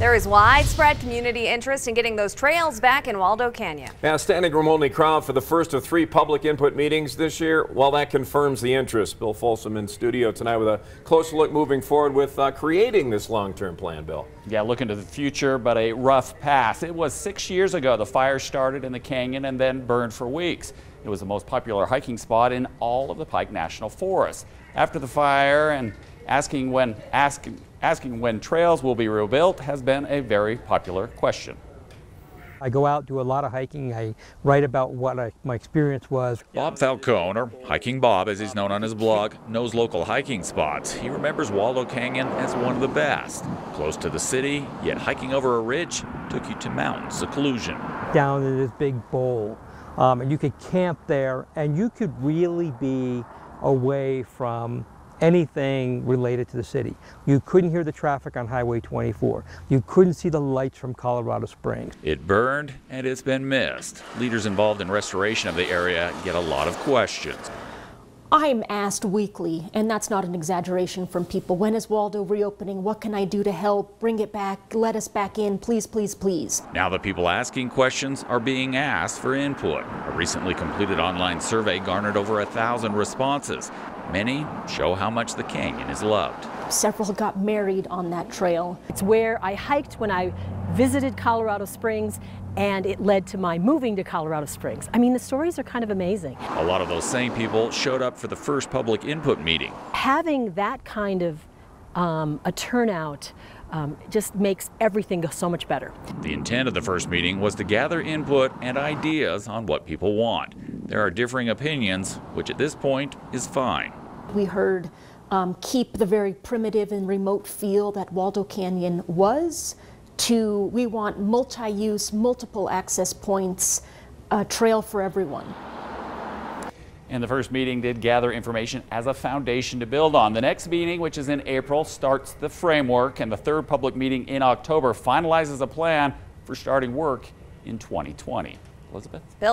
There is widespread community interest in getting those trails back in Waldo Canyon. Now, standing room only crowd for the first of 3 public input meetings this year. Well, that confirms the interest. Bill Folsom in studio tonight with a closer look moving forward with creating this long-term plan, Bill. Yeah, looking to the future, but a rough path. It was 6 years ago the fire started in the canyon and then burned for weeks. It was the most popular hiking spot in all of the Pike National Forest. After the fire, and asking when trails will be rebuilt has been a very popular question. I go out, do a lot of hiking. I write about what my experience was. Bob Falcone, or Hiking Bob as he's known on his blog, knows local hiking spots. He remembers Waldo Canyon as one of the best. Close to the city, yet hiking over a ridge took you to mountain seclusion. Down in this big bowl, and you could camp there, and you could really be away from anything related to the city. You couldn't hear the traffic on Highway 24. You couldn't see the lights from Colorado Springs. It burned and it's been missed. Leaders involved in restoration of the area get a lot of questions. I'm asked weekly, and that's not an exaggeration from people. When is Waldo reopening? What can I do to help? Bring it back. Let us back in. Please, please, please. Now the people asking questions are being asked for input. A recently completed online survey garnered over 1,000 responses. Many show how much the canyon is loved. Several got married on that trail. It's where I hiked when I visited Colorado Springs, and it led to my moving to Colorado Springs. I mean, the stories are kind of amazing. A lot of those same people showed up for the first public input meeting. Having that kind of a turnout just makes everything go so much better. The intent of the first meeting was to gather input and ideas on what people want. There are differing opinions, which at this point is fine. We heard keep the very primitive and remote feel that Waldo Canyon was, to we want multi-use, multiple access points, a trail for everyone. And the first meeting did gather information as a foundation to build on. The next meeting, which is in April, starts the framework, and the third public meeting in October finalizes a plan for starting work in 2020. Elizabeth? Bill.